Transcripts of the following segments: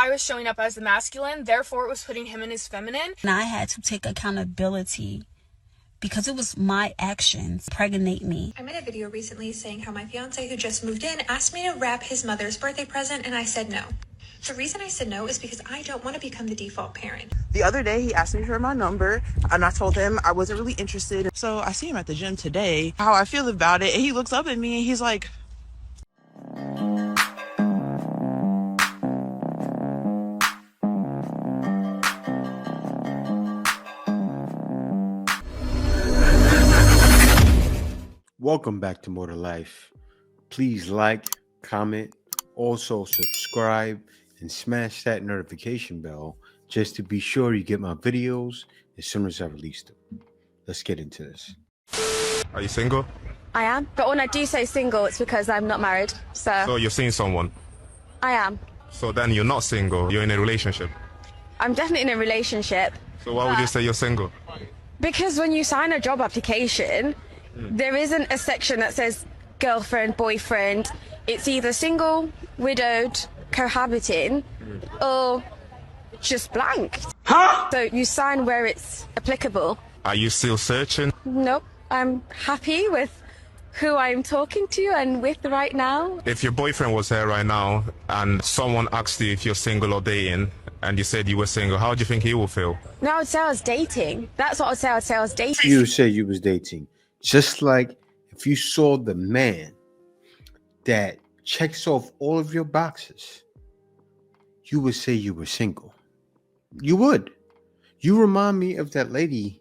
I was showing up as the masculine, therefore it was putting him in his feminine. And I had to take accountability because it was my actions pregnate me. I made a video recently saying how my fiance who just moved in asked me to wrap his mother's birthday present, and I said no. The reason I said no is because I don't want to become the default parent. The other day, he asked me for my number, and I told him I wasn't really interested. So I see him at the gym today, how I feel about it, and he looks up at me and he's like, Welcome back to More to Life. Please like, comment, also subscribe, and smash that notification bell just to be sure you get my videos as soon as I release them. Let's get into this. Are you single? I am, but when I do say single, it's because I'm not married, So you're seeing someone? I am. So then you're not single, you're in a relationship? I'm definitely in a relationship. So why would you say you're single? Because when you sign a job application, there isn't a section that says girlfriend, boyfriend. It's either single, widowed, cohabiting, or just blank. huh? So you sign where it's applicable. Are you still searching? Nope, I'm happy with who I'm talking to and with right now. If your boyfriend was here right now and someone asked you if you're single or dating and you said you were single, how do you think he will feel? No, I would say I was dating. That's what I would say. I would say I was dating. You say you was dating. Just like if you saw the man that checks off all of your boxes, you would say you were single. You would. You remind me of that lady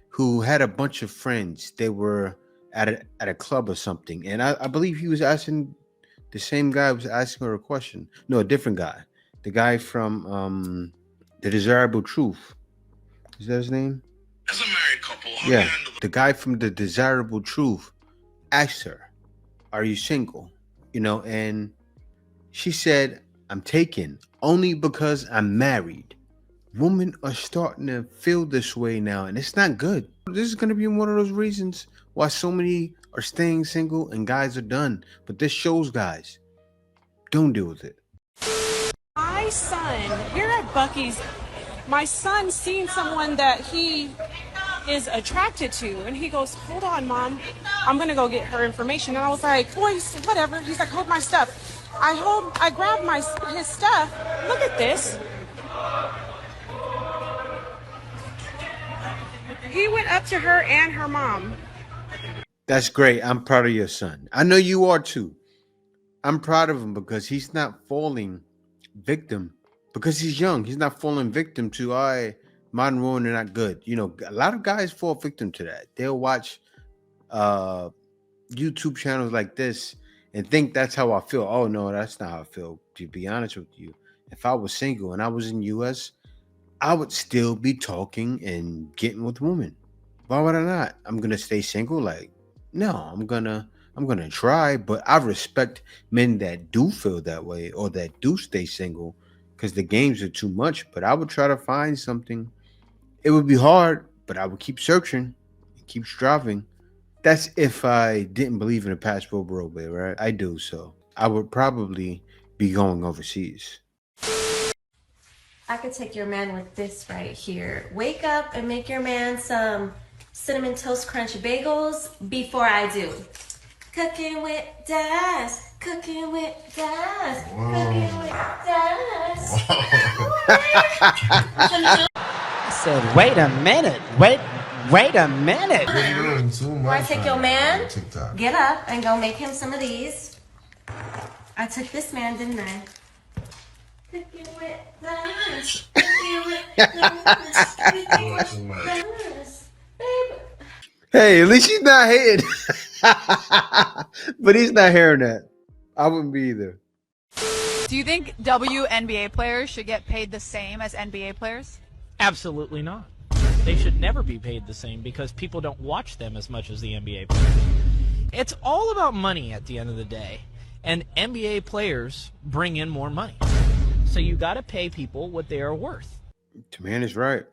who had a bunch of friends. They were at a club or something. And I believe he was asking, the same guy was asking her a question. No, a different guy. The guy from The Desirable Truth. Is that his name? As a married couple, Yeah. The guy from The Desirable Truth asked her, "Are you single?" You know, and she said, "I'm taken only because I'm married." Women are starting to feel this way now, and it's not good. This is going to be one of those reasons why so many are staying single and guys are done. But this shows guys, don't deal with it. My son, here at Buc-ee's, my son seen someone that he is attracted to, and he goes, "Hold on, Mom, I'm gonna go get her information." And I was like, "Boys, whatever." He's like, "Hold my stuff." I grabbed his stuff. Look at this. He went up to her and her mom. That's great. I'm proud of your son. I know you are too. I'm proud of him because he's not falling victim, because he's young. He's not falling victim to, modern women are not good. You know, a lot of guys fall victim to that. They'll watch YouTube channels like this and think that's how I feel. Oh no, that's not how I feel. To be honest with you, if I was single and I was in US, I would still be talking and getting with women. Why would I not? I'm gonna stay single? Like, no, I'm gonna try, but I respect men that do feel that way or that do stay single because the games are too much. But I would try to find something. It would be hard, but I would keep searching, keep striving. That's if I didn't believe in a passport bro, right? I do, so I would probably be going overseas. I could take your man with this right here. Wake up and make your man some cinnamon toast crunch bagels before I do. Cooking with Daz, cooking with Daz, cooking with Daz. I said, wait a minute, wait a minute. Before I take your man, get up and go make him some of these. I took this man, didn't I? Cooking with Daz, cooking with Daz, cooking with Daz, baby. Hey, at least he's not hating. But he's not hearing that. I wouldn't be either. Do you think WNBA players should get paid the same as NBA players? Absolutely not. They should never be paid the same because people don't watch them as much as the NBA players. It's all about money at the end of the day, and NBA players bring in more money. So you got to pay people what they are worth. The man is right.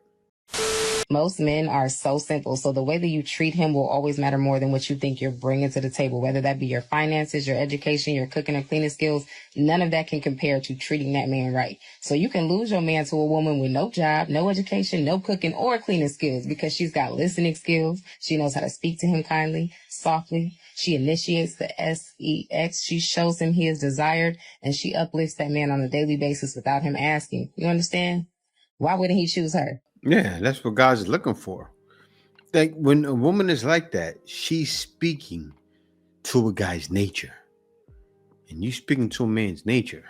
Most men are so simple. So the way that you treat him will always matter more than what you think you're bringing to the table, whether that be your finances, your education, your cooking or cleaning skills. None of that can compare to treating that man right. So you can lose your man to a woman with no job, no education, no cooking or cleaning skills because she's got listening skills. She knows how to speak to him kindly, softly. She initiates the sex. She shows him he is desired, and she uplifts that man on a daily basis without him asking. You understand? Why wouldn't he choose her? Yeah, that's what guys are looking for. Like when a woman is like that, she's speaking to a guy's nature. And you speaking to a man's nature,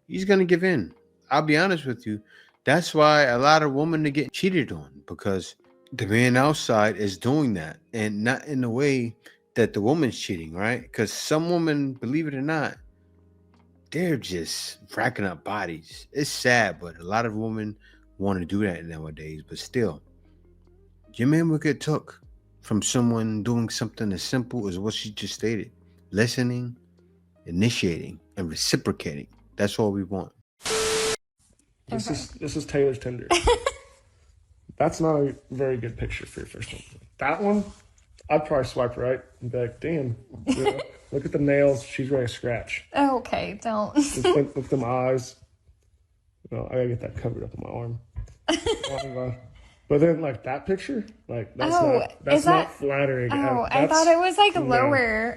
he's gonna give in. I'll be honest with you. That's why a lot of women are getting cheated on, because the man outside is doing that, and not in the way that the woman's cheating, right? Because some women, believe it or not, they're just racking up bodies. It's sad, but a lot of women want to do that nowadays. But still, your man will get took from someone doing something as simple as what she just stated: listening, initiating, and reciprocating. That's all we want. This is Taylor's Tinder. That's not a very good picture for your first one. That one, I'd probably swipe right and be like, damn, look at the nails. She's ready to scratch. Oh, okay, don't. Look at them eyes. No, I gotta get that covered up on my arm. But then, like, that picture, like, that's not flattering. Oh, I thought it was, like, lower.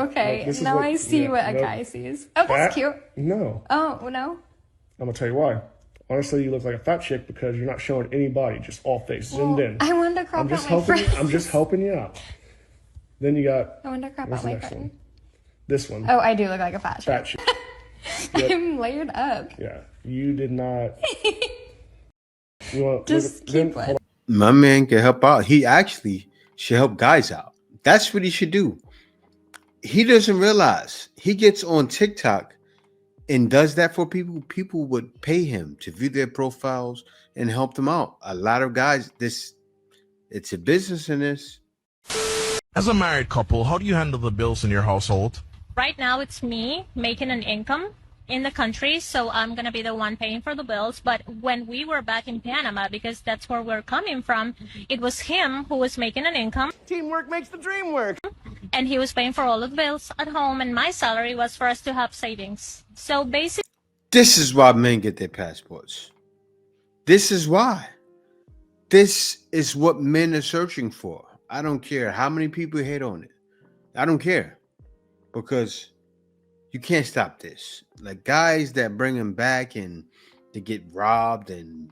Okay. Now I see what a guy sees. Oh, that's cute. No. Oh, no? I'm gonna tell you why. Honestly, you look like a fat chick because you're not showing any body, just all face, zoomed in. I wanted to crop out my front. I'm just helping you out. Then you got... I wanted to crop out my front. This one. Oh, I do look like a fat chick. Fat chick. Yep. I'm layered up. Yeah, you did not... Just keep it. My man can help out. He actually should help guys out. That's what he should do. He doesn't realize he gets on TikTok and does that for people. People would pay him to view their profiles and help them out. A lot of guys, it's a business in this. As a married couple, how do you handle the bills in your household? Right now, it's me making an income in the country, so I'm going to be the one paying for the bills. But when we were back in Panama, because that's where we're coming from, it was him who was making an income. Teamwork makes the dream work. And he was paying for all of the bills at home, and my salary was for us to have savings. So basically... This is why men get their passports. This is why. This is what men are searching for. I don't care how many people hate on it. I don't care. Because you can't stop this. Like, guys that bring them back and they get robbed and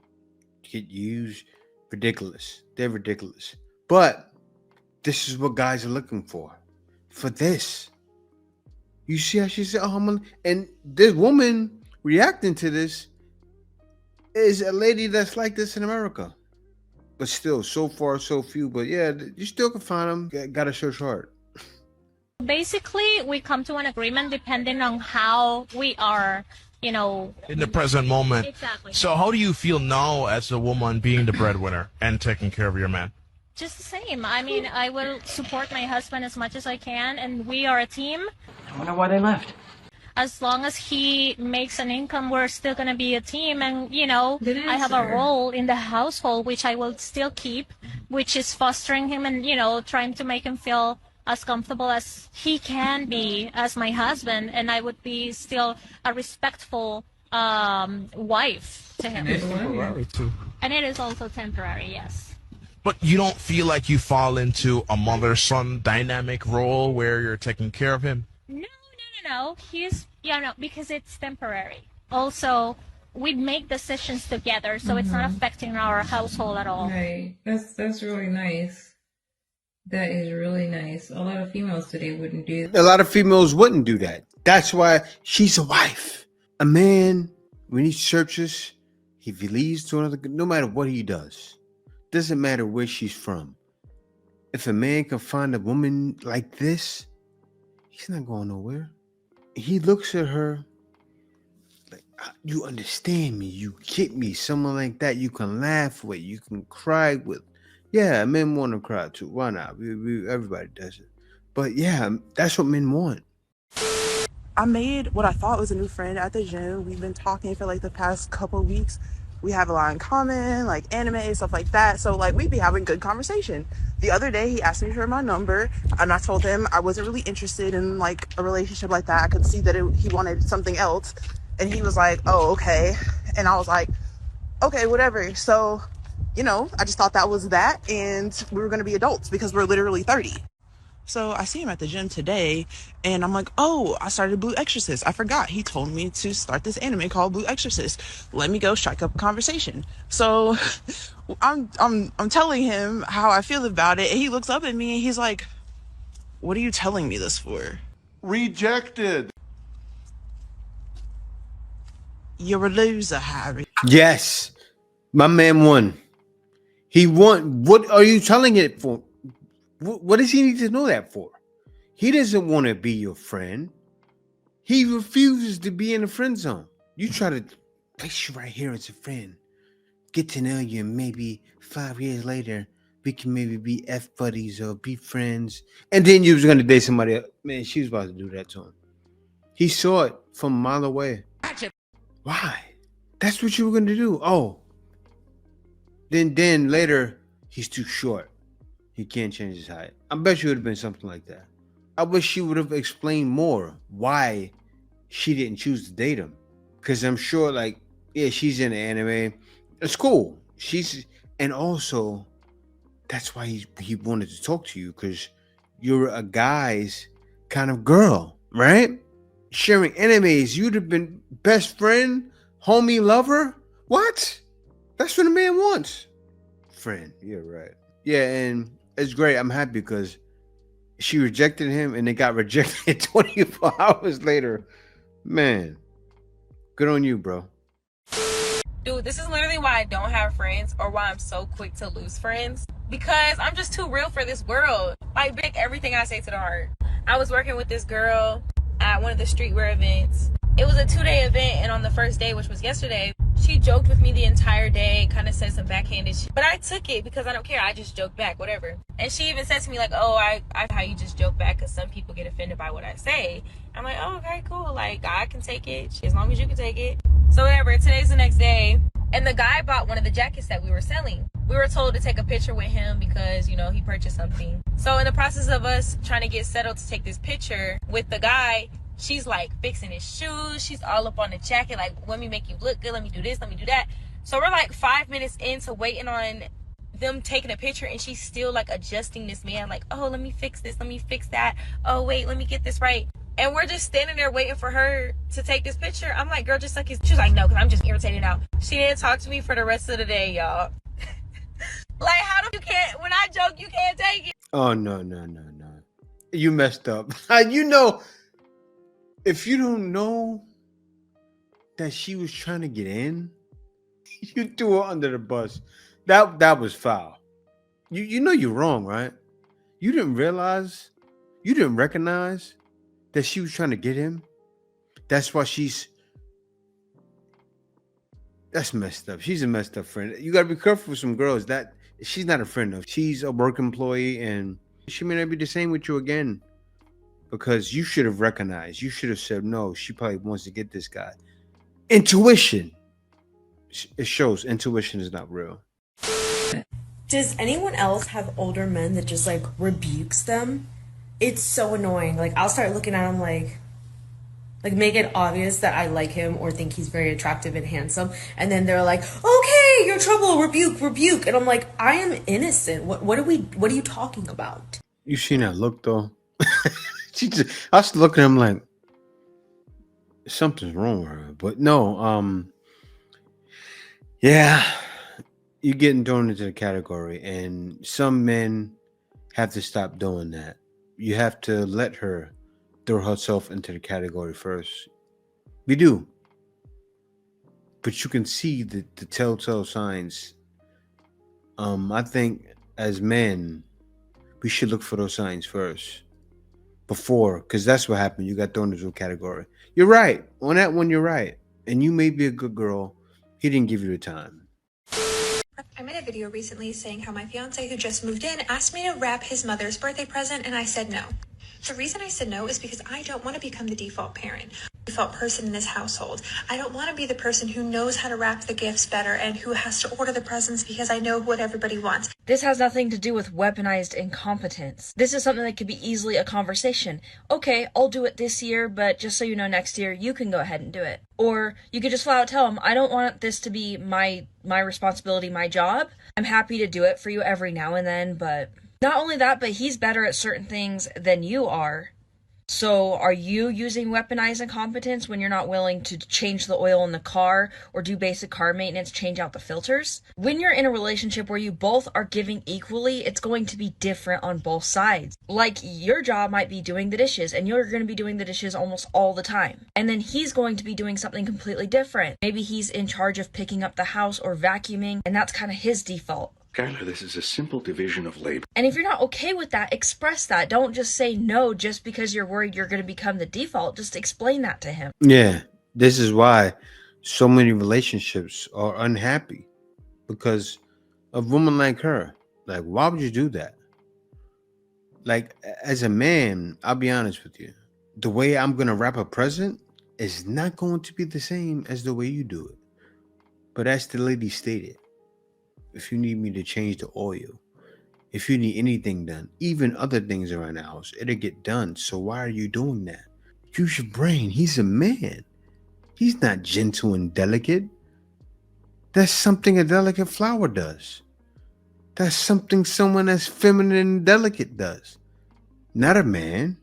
get used, ridiculous. They're ridiculous. But this is what guys are looking for. For this. You see how she said, and this woman reacting to this is a lady that's like this in America. But still, so far, so few. But yeah, you still can find them. Gotta search hard. Basically, we come to an agreement depending on how we are, in the present moment. Exactly. So how do you feel now as a woman being the breadwinner and taking care of your man? Just the same. I mean, I will support my husband as much as I can, and we are a team. I wonder why they left. As long as he makes an income, we're still going to be a team. And, I have a role in the household, which I will still keep, which is fostering him and, trying to make him feel as comfortable as he can be as my husband. And I would be still a respectful wife to him. It's temporary too. And it is also temporary, yes. But you don't feel like you fall into a mother-son dynamic role where you're taking care of him? No. He's, because it's temporary. Also, we make decisions together, so it's not affecting our household at all. Right. That's really nice. That is really nice. A lot of females today wouldn't do that. A lot of females wouldn't do that. That's why she's a wife. A man, when he searches, if he leaves to another, no matter what he does, doesn't matter where she's from. If a man can find a woman like this, he's not going nowhere. He looks at her like, you understand me, you get me, someone like that you can laugh with, you can cry with. Yeah, men want to cry too. Why not? Everybody does it. But yeah, that's what men want. I made what I thought was a new friend at the gym. We've been talking for like the past couple weeks. we have a lot in common, like anime, stuff like that. So like we'd be having good conversation. The other day he asked me for my number and I told him I wasn't really interested in like a relationship like that. I could see that he wanted something else. And he was like, oh, okay. And I was like, okay, whatever. So, I just thought that was that. And we were going to be adults because we're literally 30. So I see him at the gym today and I'm like, oh, I started Blue Exorcist. I forgot. He told me to start this anime called Blue Exorcist. Let me go strike up a conversation. So I'm telling him how I feel about it. And he looks up at me and he's like, what are you telling me this for? Rejected. You're a loser, Harry. Yes. My man won. He won. What are you telling it for? What does he need to know that for? He doesn't want to be your friend. He refuses to be in the friend zone. You try to place you right here as a friend. Get to know you, and maybe 5 years later, we can maybe be F buddies or be friends. And then you was going to date somebody else. Man, she was about to do that to him. He saw it from a mile away. Why? That's what you were going to do. Oh. Then later, he's too short. He can't change his height. I bet you it would have been something like that. I wish she would have explained more why she didn't choose to date him. Because I'm sure, she's in anime. It's cool. And also, that's why he wanted to talk to you, because you're a guy's kind of girl, right? Sharing animes, you'd have been best friend, homie, lover. What? That's what a man wants. Friend, you're right. Yeah, and it's great. I'm happy because she rejected him and they got rejected 24 hours later. Man, good on you, bro. Dude, this is literally why I don't have friends, or why I'm so quick to lose friends. Because I'm just too real for this world. I take everything I say to the heart. I was working with this girl at one of the streetwear events. It was a 2-day event, and on the first day, which was yesterday, she joked with me the entire day, kind of said some backhanded shit. But I took it because I don't care. I just joked back, whatever. And she even said to me, like, oh, I how you just joke back because some people get offended by what I say. I'm like, oh, okay, cool. Like, I can take it as long as you can take it. So whatever, today's the next day. And the guy bought one of the jackets that we were selling. We were told to take a picture with him because, he purchased something. So in the process of us trying to get settled to take this picture with the guy, she's like fixing his shoes. She's all up on the jacket. Like, let me make you look good. Let me do this. Let me do that. So we're like 5 minutes into waiting on them taking a picture. And she's still like adjusting this man. Like, oh, let me fix this. Let me fix that. Oh, wait, let me get this right. And we're just standing there waiting for her to take this picture. I'm like, girl, just suck his. She's like, no, because I'm just irritated now. She didn't talk to me for the rest of the day, y'all. Like, how do you can't, when I joke, you can't take it. Oh, no. You messed up. If you don't know that she was trying to get in, you threw her under the bus. That was foul. You know you're wrong, right? You didn't recognize that she was trying to get him. That's why that's messed up. She's a messed up friend. You gotta be careful with some girls. That she's not a friend of. She's a work employee and she may not be the same with you again. Because you should have recognized. You should have said, no, she probably wants to get this guy. Intuition. It shows intuition is not real. Does anyone else have older men that just rebukes them? It's so annoying. I'll start looking at him like make it obvious that I like him or think he's very attractive and handsome. And then they're like, okay, you're trouble, rebuke. And I'm like, I am innocent. What are you talking about? You seen that look though? I was looking at him like something's wrong with her. But no, yeah, you're getting thrown into the category, and some men have to stop doing that. You have to let her throw herself into the category first. We do. But you can see the telltale signs. I think as men, we should look for those signs first. Because that's what happened. You got thrown into a category. You're right. On that one, you're right. And you may be a good girl. He didn't give you the time. I made a video recently saying how my fiance who just moved in asked me to wrap his mother's birthday present, and I said no. The reason I said no is because I don't want to become the default parent, default person in this household. I don't want to be the person who knows how to wrap the gifts better and who has to order the presents because I know what everybody wants. This has nothing to do with weaponized incompetence. This is something that could be easily a conversation. Okay, I'll do it this year, but just so you know, next year you can go ahead and do it. Or you could just flat out tell him, I don't want this to be my responsibility, my job. I'm happy to do it for you every now and then, but not only that, but he's better at certain things than you are. So are you using weaponized incompetence when you're not willing to change the oil in the car or do basic car maintenance, change out the filters? When you're in a relationship where you both are giving equally, it's going to be different on both sides. Like your job might be doing the dishes and you're going to be doing the dishes almost all the time. And then he's going to be doing something completely different. Maybe he's in charge of picking up the house or vacuuming, and that's kind of his default. Skylar, this is a simple division of labor. And if you're not okay with that, express that. Don't just say no just because you're worried you're going to become the default. Just explain that to him. Yeah, this is why so many relationships are unhappy, because of women like her. Like, why would you do that? Like, as a man, I'll be honest with you. The way I'm going to wrap a present is not going to be the same as the way you do it. But as the lady stated, if you need me to change the oil, if you need anything done, even other things around the house, it'll get done. So why are you doing that? Use your brain. He's a man. He's not gentle and delicate. That's something a delicate flower does. That's something someone that's feminine and delicate does. Not a man.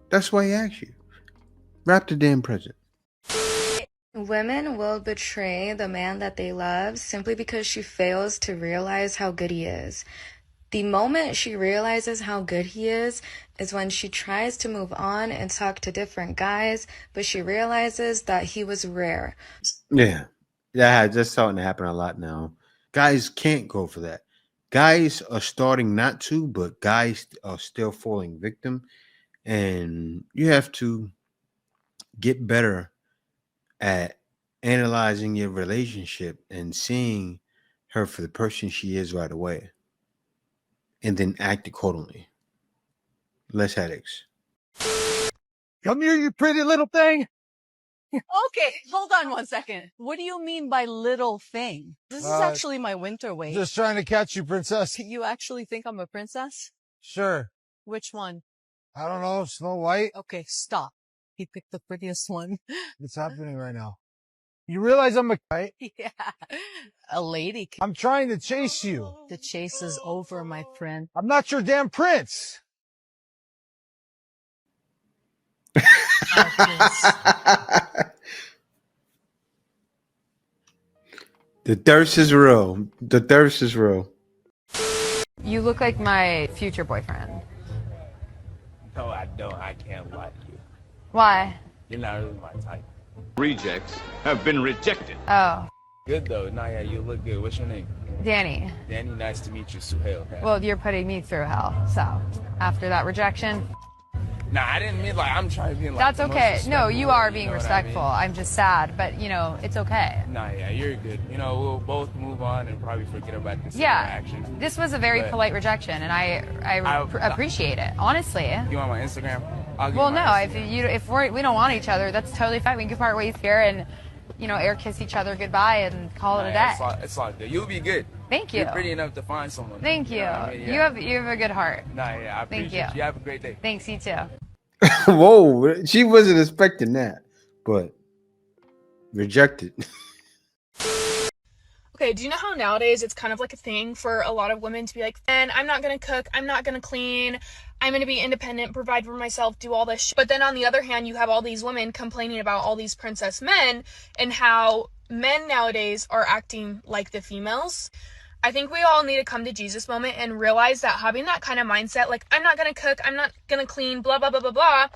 That's why he asked you. Wrap the damn present. Women will betray the man that they love simply because she fails to realize how good he is. The moment she realizes how good he is when she tries to move on and talk to different guys, but she realizes that he was rare. Yeah, that's starting to happen a lot now. Guys can't go for that. Guys are starting not to, but guys are still falling victim. And you have to get better at analyzing your relationship and seeing her for the person she is right away, and then act accordingly. Less headaches. Come here, you pretty little thing. Okay, hold on one second. What do you mean by little thing? This is actually my winter weight. Just trying to catch you, princess. You actually think I'm a princess? Sure. Which one? I don't know, Snow White. Okay, stop. He picked the prettiest one. What's happening right now? You realize I'm a right? Yeah, a lady. I'm trying to chase you. The chase is over, my friend. I'm not your damn prince. The thirst is real. The thirst is real. You look like my future boyfriend. No, I don't. I can't like you. Why? You're not really my type. Rejects have been rejected. Oh. Good though. Naya, you look good. What's your name? Danny. Danny, nice to meet you. Suhail. Okay. Well, you're putting me through hell. So, after that rejection. Nah, I didn't mean like I'm trying to be like. That's okay. No, you are being you know respectful. I mean? I'm just sad, but it's okay. Nah, yeah, you're good. We'll both move on and probably forget about this interaction. This was a very polite rejection, and I appreciate it. Honestly. You want my Instagram? I'll give Well, you no. my If we don't want each other, that's totally fine. We can part ways here and air kiss each other goodbye and call it a day. It's all good. You'll be good. Thank you. You're pretty enough to find someone. Thank you. Yeah. You have a good heart. Nah, yeah, I appreciate Thank you. You have a great day. Thanks, you too. Whoa, she wasn't expecting that, but rejected. Okay, do you know how nowadays it's kind of like a thing for a lot of women to be like, man, I'm not going to cook, I'm not going to clean, I'm going to be independent, provide for myself, do all this shit. But then on the other hand, you have all these women complaining about all these princess men and how men nowadays are acting like the females. I think we all need to come to Jesus moment and realize that having that kind of mindset, like, I'm not going to cook, I'm not going to clean, blah, blah, blah, blah, blah,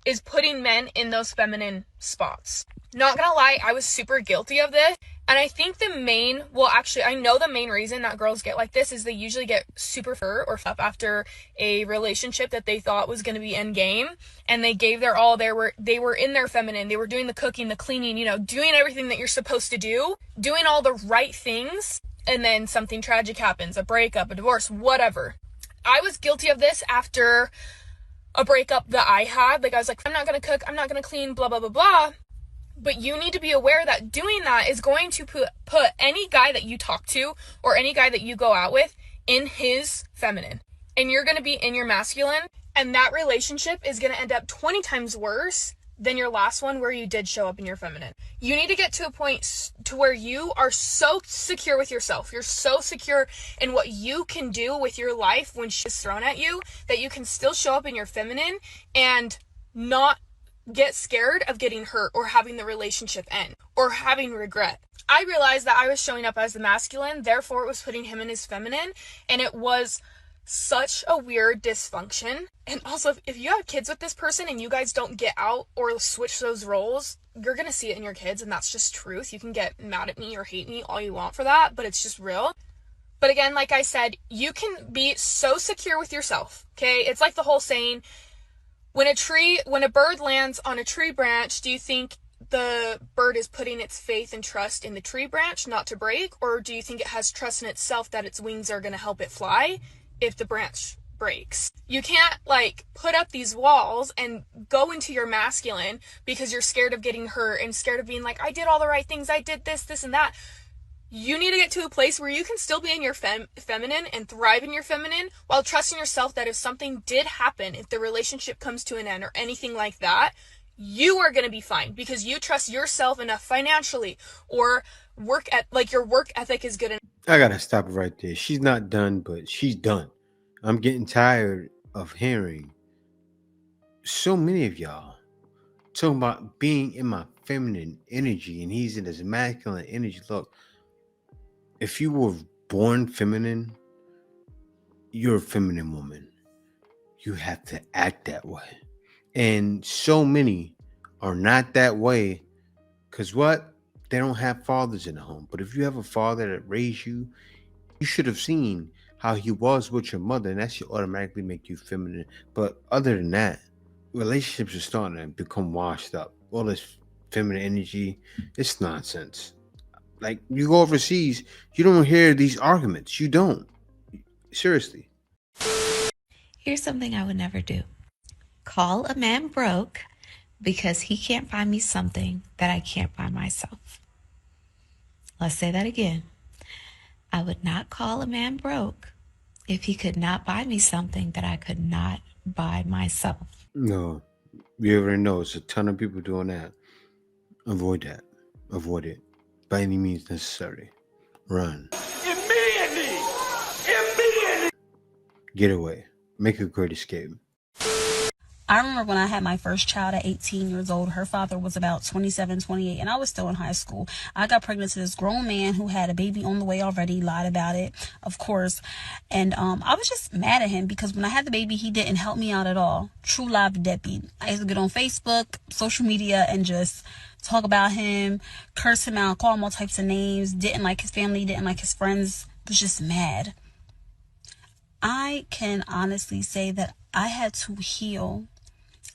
is putting men in those feminine spots. Not gonna lie, I was super guilty of this. And I think I know the main reason that girls get like this is they usually get super fur or up after a relationship that they thought was going to be end game. And they gave their all. They were in their feminine. They were doing the cooking, the cleaning, doing everything that you're supposed to do, doing all the right things. And then something tragic happens, a breakup, a divorce, whatever. I was guilty of this after a breakup that I had. Like, I was like, I'm not gonna cook, I'm not gonna clean, blah, blah, blah, blah. But you need to be aware that doing that is going to put any guy that you talk to or any guy that you go out with in his feminine. And you're going to be in your masculine. And that relationship is going to end up 20 times worse than your last one where you did show up in your feminine. You need to get to a point to where you are so secure with yourself. You're so secure in what you can do with your life when she's thrown at you that you can still show up in your feminine and not get scared of getting hurt or having the relationship end or having regret. I realized that I was showing up as the masculine, therefore it was putting him in his feminine, and it was such a weird dysfunction. And also, if you have kids with this person and you guys don't get out or switch those roles, you're gonna see it in your kids, and that's just truth. You can get mad at me or hate me all you want for that, but it's just real. But again, like I said, you can be so secure with yourself, okay? It's like the whole saying, when a bird lands on a tree branch, do you think the bird is putting its faith and trust in the tree branch not to break? Or do you think it has trust in itself that its wings are going to help it fly if the branch breaks? You can't put up these walls and go into your masculine because you're scared of getting hurt and scared of being like, I did all the right things, I did this, this, and that. You need to get to a place where you can still be in your feminine and thrive in your feminine while trusting yourself that if something did happen, if the relationship comes to an end or anything like that, you are going to be fine because you trust yourself enough financially or your work ethic is good enough. I gotta stop it right there. She's not done, but she's done. I'm getting tired of hearing so many of y'all talking about being in my feminine energy and he's in his masculine energy. Look, if you were born feminine, you're a feminine woman. You have to act that way. And so many are not that way because what? They don't have fathers in the home. But if you have a father that raised you, you should have seen how he was with your mother, and that should automatically make you feminine. But other than that, relationships are starting to become washed up. All this feminine energy, it's nonsense. Like, you go overseas, you don't hear these arguments. You don't. Seriously. Here's something I would never do. Call a man broke because he can't buy me something that I can't buy myself. Let's say that again. I would not call a man broke if he could not buy me something that I could not buy myself. No. You already know it's a ton of people doing that. Avoid that. Avoid it. By any means necessary. Run. Immediately! Get away. Make a great escape. I remember when I had my first child at 18 years old, her father was about 27, 28, and I was still in high school. I got pregnant to this grown man who had a baby on the way already, lied about it, of course. And I was just mad at him because when I had the baby, he didn't help me out at all. True live deadbeat. I used to get on Facebook, social media, and just talk about him, curse him out, call him all types of names, didn't like his family, didn't like his friends, was just mad. I can honestly say that I had to heal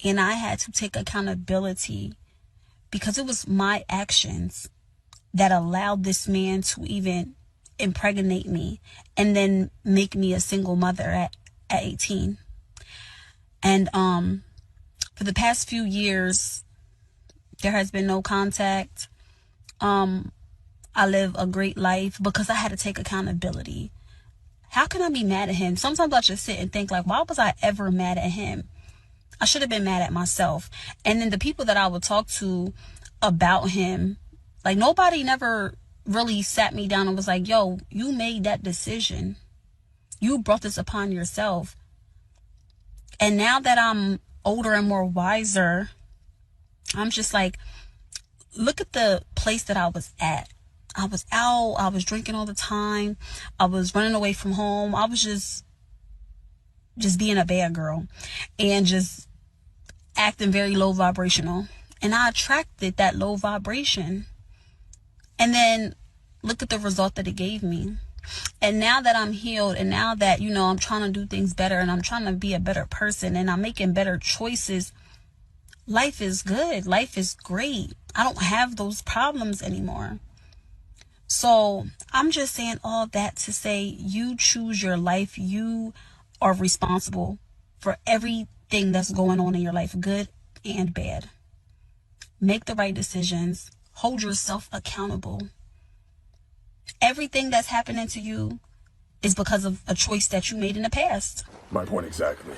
and I had to take accountability because it was my actions that allowed this man to even impregnate me and then make me a single mother at 18. And for the past few years, there has been no contact. I live a great life because I had to take accountability. How can I be mad at him? Sometimes I just sit and think, like, why was I ever mad at him? I should have been mad at myself. And then the people that I would talk to about him, like, nobody never really sat me down and was like, yo, you made that decision. You brought this upon yourself. And now that I'm older and more wiser, I'm just like, look at the place that I was at. I was out. I was drinking all the time. I was running away from home. I was just being a bad girl and just acting very low vibrational. And I attracted that low vibration. And then look at the result that it gave me. And now that I'm healed and now that, you know, I'm trying to do things better and I'm trying to be a better person and I'm making better choices, life is good. Life is great. I don't have those problems anymore. So I'm just saying all that to say you choose your life. You are responsible for every thing that's going on in your life, good and bad. Make the right decisions. Hold yourself accountable. Everything that's happening to you is because of a choice that you made in the past. My point exactly.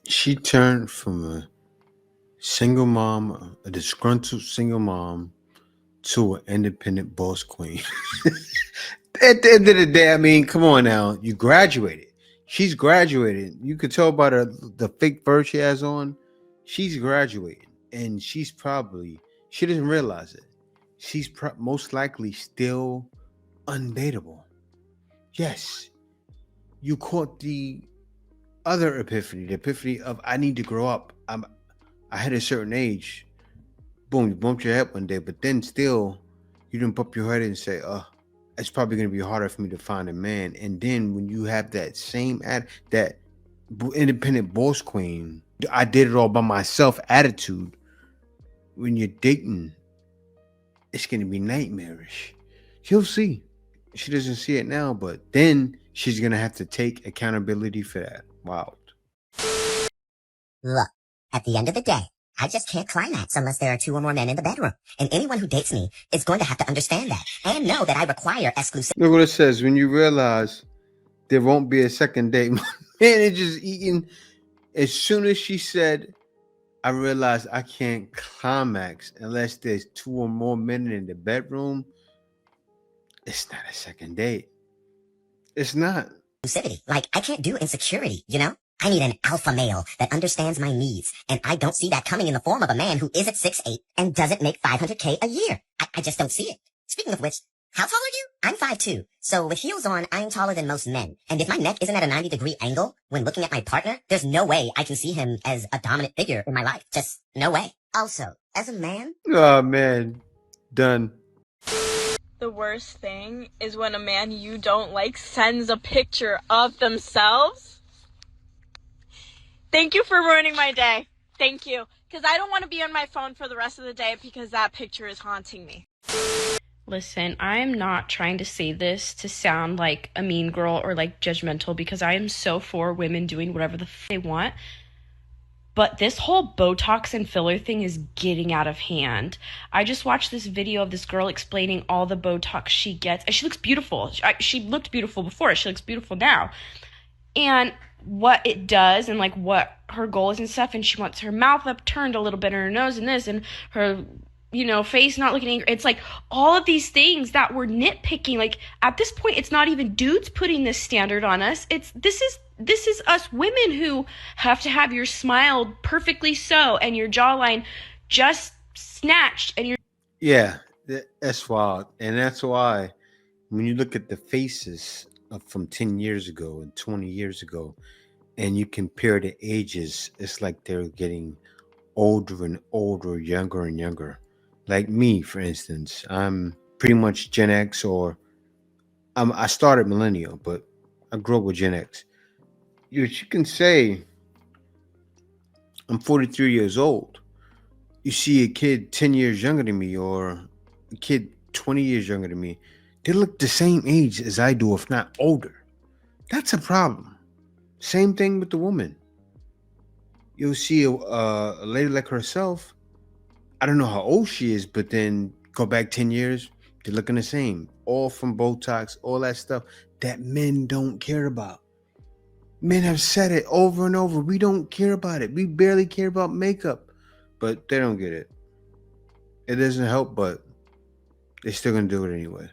She turned from a single mom, a disgruntled single mom, to an independent boss queen. At the end of the day, I mean, come on now. You graduated. She's graduated. You could tell by the fake fur she has on. She's graduating. And she doesn't realize it. She's most likely still undateable. Yes. You caught the other epiphany, the epiphany of I need to grow up. I hit a certain age. Boom, you bumped your head one day, but then still you didn't bump your head and say, it's probably going to be harder for me to find a man. And then when you have that same that independent boss queen, I did it all by myself attitude, when you're dating, it's going to be nightmarish. You'll see. She doesn't see it now, but then she's going to have to take accountability for that. Wow. Look, at the end of the day, I just can't climax unless there are 2 or more men in the bedroom. And anyone who dates me is going to have to understand that and know that I require exclusivity. Look what it says. When you realize there won't be a second date, man, it's just eating. As soon as she said, I realized I can't climax unless there's 2 or more men in the bedroom, it's not a second date. It's not. Like, I can't do insecurity, you know? I need an alpha male that understands my needs, and I don't see that coming in the form of a man who isn't 6'8" and doesn't make $500K a year. I just don't see it. Speaking of which, how tall are you? I'm 5'2", so with heels on, I'm taller than most men. And if my neck isn't at a 90-degree angle when looking at my partner, there's no way I can see him as a dominant figure in my life. Just no way. Also, as a man... Oh, man. Done. The worst thing is when a man you don't like sends a picture of themselves. Thank you for ruining my day. Thank you. Because I don't want to be on my phone for the rest of the day because that picture is haunting me. Listen, I am not trying to say this to sound like a mean girl or like judgmental, because I am so for women doing whatever the they want. But this whole Botox and filler thing is getting out of hand. I just watched this video of this girl explaining all the Botox she gets. And she looks beautiful. She looked beautiful before. She looks beautiful now. And what it does and like what her goal is and stuff. And she wants her mouth upturned a little bit and her nose and this and her, face not looking angry. It's like all of these things that we're nitpicking. Like at this point, it's not even dudes putting this standard on us. This is us women who have to have your smile perfectly so and your jawline just snatched and Yeah, that's wild. And that's why when you look at the faces from 10 years ago and 20 years ago and you compare the ages, it's like they're getting older and older, younger and younger. Like me, for instance, I'm pretty much Gen X, or I started millennial, but I grew up with Gen X. You can say I'm 43 years old. You see a kid 10 years younger than me or a kid 20 years younger than me. They look the same age as I do, if not older. That's a problem. Same thing with the woman. You'll see a lady like herself. I don't know how old she is, but then go back 10 years, they're looking the same. All from Botox, all that stuff that men don't care about. Men have said it over and over. We don't care about it. We barely care about makeup, but they don't get it. It doesn't help, but they're still going to do it anyway.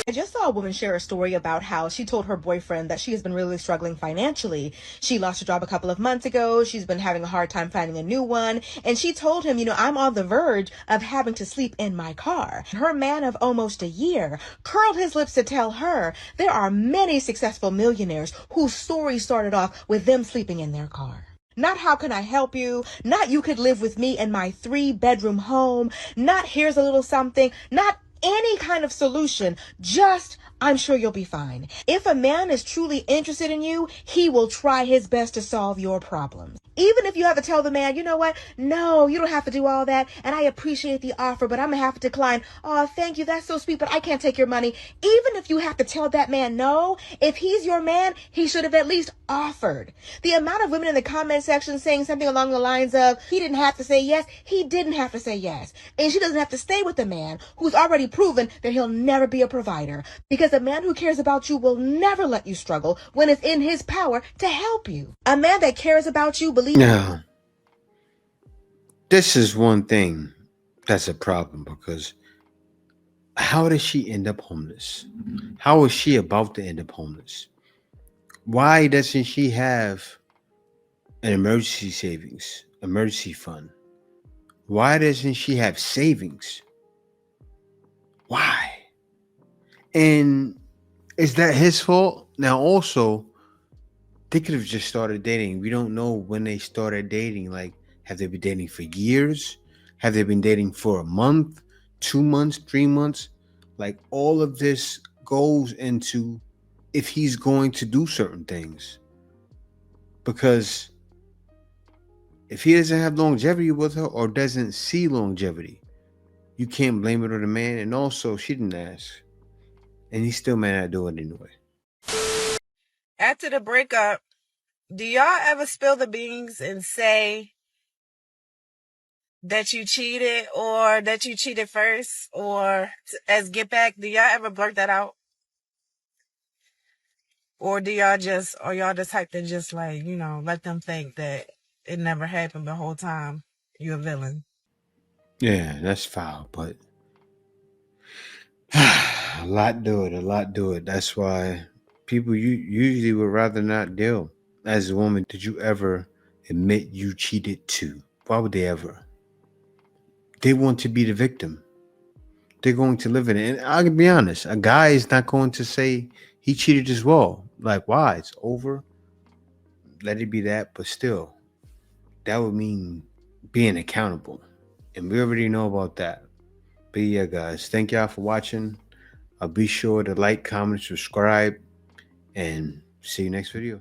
I just saw a woman share a story about how she told her boyfriend that she has been really struggling financially. She lost her job a couple of months ago. She's been having a hard time finding a new one. And she told him, I'm on the verge of having to sleep in my car. Her man of almost a year curled his lips to tell her there are many successful millionaires whose story started off with them sleeping in their car. Not how can I help you? Not you could live with me in my 3-bedroom home. Not here's a little something. Not any kind of solution, just I'm sure you'll be fine. If a man is truly interested in you, he will try his best to solve your problems. Even if you have to tell the man, you know what? No, you don't have to do all that. And I appreciate the offer, but I'm going to have to decline. Oh, thank you. That's so sweet, but I can't take your money. Even if you have to tell that man no, if he's your man, he should have at least offered. The amount of women in the comment section saying something along the lines of, he didn't have to say yes. He didn't have to say yes. And she doesn't have to stay with a man who's already proven that he'll never be a provider. Because a man who cares about you will never let you struggle when it's in his power to help you. A man that cares about you believes. Now, this is one thing that's a problem, because how does she end up homeless? How is she about to end up homeless? Why doesn't she have an emergency savings, emergency fund? Why doesn't she have savings? Why? And is that his fault? Now, also, they could have just started dating. We don't know when they started dating. Like, have they been dating for years? Have they been dating for a month, 2 months, 3 months? Like, all of this goes into if he's going to do certain things. Because if he doesn't have longevity with her or doesn't see longevity, you can't blame it on the man. And also, she didn't ask. And he still may not do it anyway. After the breakup, do y'all ever spill the beans and say that you cheated or that you cheated first, or as get back? Do y'all ever blurt that out? Or do y'all just, or y'all the type to just like, let them think that it never happened the whole time you're a villain? Yeah, that's foul, but a lot do it. That's why people usually would rather not deal. As a woman, did you ever admit you cheated too? Why would they ever? They want to be the victim. They're going to live in it. And I can be honest, a guy is not going to say he cheated as well. Like, why? It's over. Let it be that. But still, that would mean being accountable. And we already know about that. But yeah, guys, thank y'all for watching. Be sure to like, comment, subscribe, and see you next video.